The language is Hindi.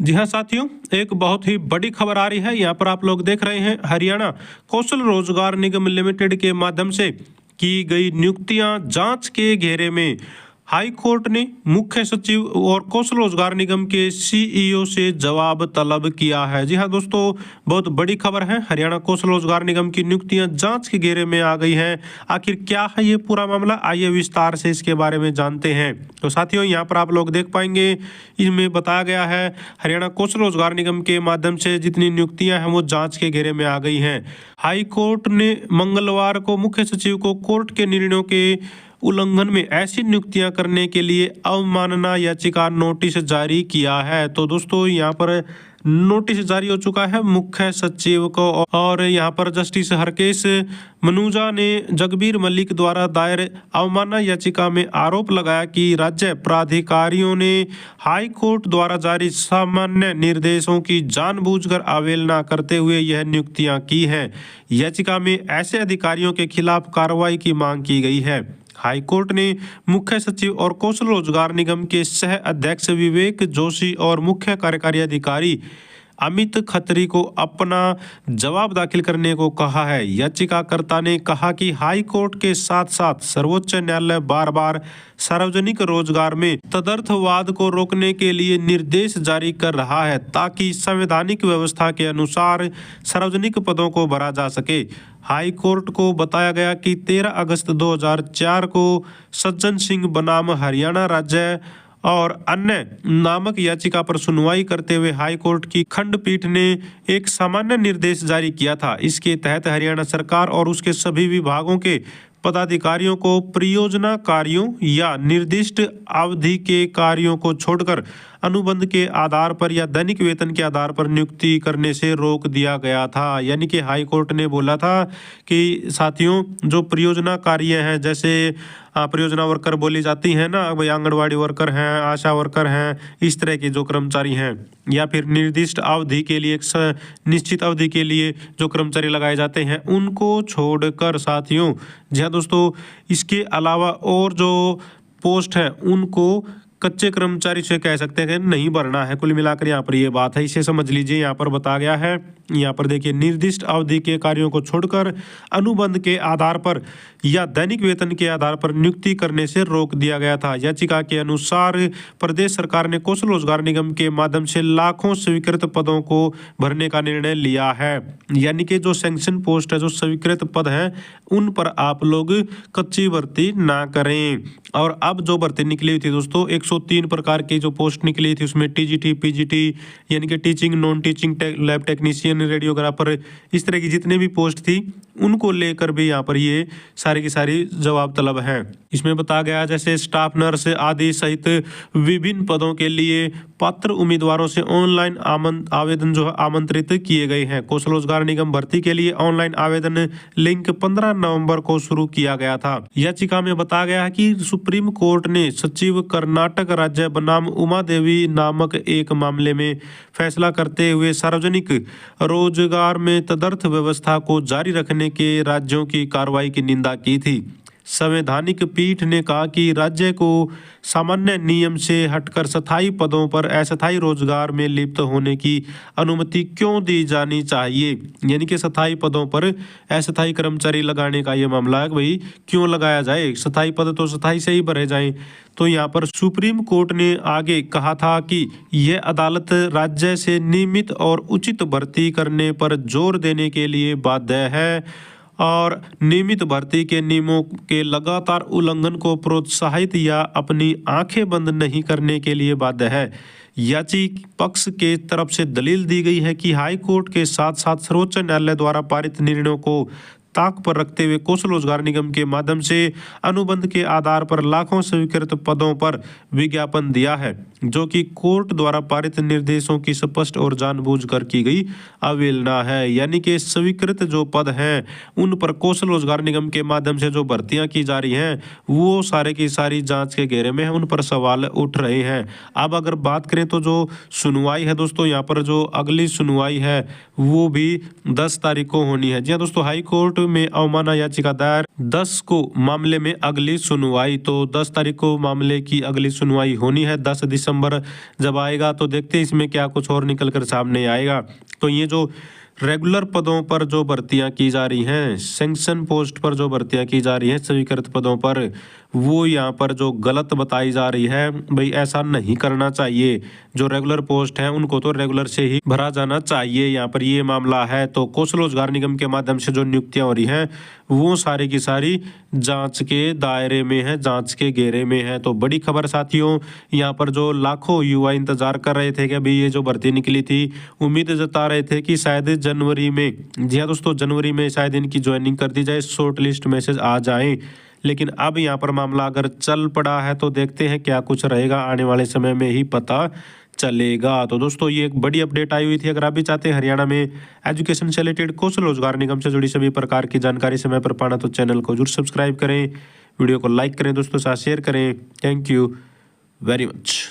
जी हाँ साथियों, एक बहुत ही बड़ी खबर आ रही है। यहाँ पर आप लोग देख रहे हैं, हरियाणा कौशल रोजगार निगम लिमिटेड के माध्यम से की गई नियुक्तियां जांच के घेरे में। हाई कोर्ट ने मुख्य सचिव और कौशल रोजगार निगम के सीईओ से जवाब तलब किया है। जी हाँ दोस्तों, बहुत बड़ी खबर है। हरियाणा कौशल रोजगार निगम की नियुक्तियां जांच के घेरे में आ गई हैं। आखिर क्या है ये पूरा मामला, आइए विस्तार से इसके बारे में जानते हैं। तो साथियों, यहाँ पर आप लोग देख पाएंगे, इसमें बताया गया है हरियाणा कौशल रोजगार निगम के माध्यम से जितनी नियुक्तियां हैं वो जांच के घेरे में आ गई हैं। हाई कोर्ट ने मंगलवार को मुख्य सचिव को कोर्ट के निर्णयों के उल्लंघन में ऐसी नियुक्तियां करने के लिए अवमानना याचिका नोटिस जारी किया है। तो दोस्तों, यहाँ पर नोटिस जारी हो चुका है मुख्य सचिव को, और यहाँ पर जस्टिस हरकेश मनुजा ने जगबीर मलिक द्वारा दायर अवमानना याचिका में आरोप लगाया कि राज्य प्राधिकारियों ने हाई कोर्ट द्वारा जारी सामान्य निर्देशों की जानबूझकर अवहेलना करते हुए यह नियुक्तियां की हैं। याचिका में ऐसे अधिकारियों के खिलाफ कार्रवाई की मांग की गई है। हाई कोर्ट ने मुख्य सचिव और कौशल रोजगार निगम के सह अध्यक्ष विवेक जोशी और मुख्य कार्यकारी अधिकारी अमित खत्री को अपना जवाब दाखिल करने को कहा है। याचिकाकर्ता ने कहा कि हाई कोर्ट के साथ साथ सर्वोच्च न्यायालय बार बार सार्वजनिक रोजगार में तदर्थवाद को रोकने के लिए निर्देश जारी कर रहा है ताकि संवैधानिक व्यवस्था के अनुसार सार्वजनिक पदों को भरा जा सके। हाई कोर्ट को बताया गया कि 13 अगस्त 2004 को सज्जन सिंह बनाम हरियाणा राज्य और अन्य नामक याचिका पर सुनवाई करते हुए हाई कोर्ट की खंडपीठ ने एक सामान्य निर्देश जारी किया था। इसके तहत हरियाणा सरकार और उसके सभी विभागों के पदाधिकारियों को परियोजना कार्यों या निर्दिष्ट अवधि के कार्यों को छोड़कर अनुबंध के आधार पर या दैनिक वेतन के आधार पर नियुक्ति करने से रोक दिया गया था। यानी कि हाई कोर्ट ने बोला था कि साथियों, जो परियोजना कार्य हैं, जैसे परियोजना वर्कर बोली जाती है ना, भाई आंगनवाड़ी वर्कर हैं, आशा वर्कर हैं, इस तरह के जो कर्मचारी हैं, या फिर निर्दिष्ट अवधि के लिए, निश्चित अवधि के लिए जो कर्मचारी लगाए जाते हैं, उनको छोड़कर साथियों, जी हाँ दोस्तों, इसके अलावा और जो पोस्ट है उनको कच्चे कर्मचारी से कह सकते हैं नहीं भरना है। कुल मिलाकर यहाँ पर ये बात है, इसे समझ लीजिए। यहाँ पर बताया गया है, यहाँ पर देखिए, निर्दिष्ट अवधि के कार्यों को छोड़कर अनुबंध के आधार पर या दैनिक वेतन के आधार पर नियुक्ति करने से रोक दिया गया था। याचिका के अनुसार प्रदेश सरकार ने कौशल रोजगार निगम के माध्यम से लाखों स्वीकृत पदों को भरने का निर्णय लिया है। यानी कि जो सैंक्शन पोस्ट है, जो स्वीकृत पद हैं, उन पर आप लोग कच्ची भर्ती ना करें। और अब जो भर्ती निकली हुई थी दोस्तों, 103 प्रकार की जो पोस्ट निकली थी, उसमें टीजीटी, पीजीटी यानी कि teaching, non teaching, lab technician, radiographer, इस तरह की जितने भी पोस्ट थी उनको लेकर भी यहाँ पर ये सारी की सारी जवाब तलब है। इसमें बताया गया जैसे स्टाफ नर्स आदि सहित विभिन्न पदों के लिए पात्र उम्मीदवारों से ऑनलाइन आवेदन जो है आमंत्रित किए गए हैं। कौशल रोजगार निगम भर्ती के लिए ऑनलाइन आवेदन लिंक 15 नवंबर को शुरू किया गया था। याचिका में बताया गया है कि सुप्रीम कोर्ट ने सचिव कर्नाटक राज्य बनाम उमा देवी नामक एक मामले में फैसला करते हुए सार्वजनिक रोजगार में तदर्थ व्यवस्था को जारी रखने के राज्यों की कार्रवाई की निंदा की थी। संवैधानिक पीठ ने कहा कि राज्य को सामान्य नियम से हटकर स्थायी पदों पर अस्थायी रोजगार में लिप्त होने की अनुमति क्यों दी जानी चाहिए। यानी कि स्थायी पदों पर अस्थायी कर्मचारी लगाने का ये मामला है, भाई क्यों लगाया जाए, स्थायी पद तो स्थायी से ही भरे जाएं। तो यहाँ पर सुप्रीम कोर्ट ने आगे कहा था कि यह अदालत राज्य से नियमित और उचित भर्ती करने पर जोर देने के लिए बाध्य है और नियमित भर्ती के नियमों के लगातार उल्लंघन को प्रोत्साहित या अपनी आंखें बंद नहीं करने के लिए बाध्य है। याचिका पक्ष के तरफ से दलील दी गई है कि हाई कोर्ट के साथ साथ सर्वोच्च न्यायालय द्वारा पारित निर्णयों को ताक पर रखते हुए कौशल रोजगार निगम के माध्यम से अनुबंध के आधार पर लाखों स्वीकृत पदों पर विज्ञापन दिया है, जो कि कोर्ट द्वारा पारित निर्देशों की स्पष्ट और जानबूझकर की गई अवहेलना है। यानी कि स्वीकृत जो पद हैं उन पर कौशल रोजगार निगम के माध्यम से जो भर्तियां की जा रही हैं वो सारे की सारी जांच के घेरे में है, उन पर सवाल उठ रहे हैं। अब अगर बात करें तो जो सुनवाई है दोस्तों, यहाँ पर जो अगली सुनवाई है वो भी 10 तारीख को होनी है। जी हाँ दोस्तों, हाई कोर्ट में अवमानना याचिका दायर। 10 को मामले में अगली सुनवाई। तो 10 तारीख को मामले की अगली सुनवाई होनी है। 10 दिसंबर जब आएगा तो देखते हैं इसमें क्या कुछ और निकल कर सामने आएगा। तो ये जो रेगुलर पदों पर जो भर्तियां की जा रही हैं, सैंक्शन पोस्ट पर जो भर्तियां की जा रही हैं स्वीकृत पदों पर, वो यहाँ पर जो गलत बताई जा रही है, भाई ऐसा नहीं करना चाहिए। जो रेगुलर पोस्ट हैं उनको तो रेगुलर से ही भरा जाना चाहिए। यहाँ पर ये मामला है। तो कौशल रोजगार निगम के माध्यम से जो नियुक्तियां हो रही हैं वो सारी की सारी जांच के दायरे में है, जांच के घेरे में है। तो बड़ी खबर साथियों, यहाँ पर जो लाखों युवा इंतजार कर रहे थे कि भाई ये जो भर्ती निकली थी, उम्मीद जता रहे थे कि शायद जनवरी में, जी हाँ दोस्तों, जनवरी में शायद इनकी ज्वाइनिंग कर दी जाए, शॉर्ट लिस्ट मैसेज आ जाए। लेकिन अब यहाँ पर मामला अगर चल पड़ा है तो देखते हैं क्या कुछ रहेगा, आने वाले समय में ही पता चलेगा। तो दोस्तों ये एक बड़ी अपडेट आई हुई थी। अगर आप भी चाहते हैं हरियाणा में एजुकेशन से रिलेटेड कौशल रोजगार निगम से जुड़ी सभी प्रकार की जानकारी समय पर पाना, तो चैनल को जरूर सब्सक्राइब करें, वीडियो को लाइक करें, दोस्तों साथ शेयर करें। Thank you very much.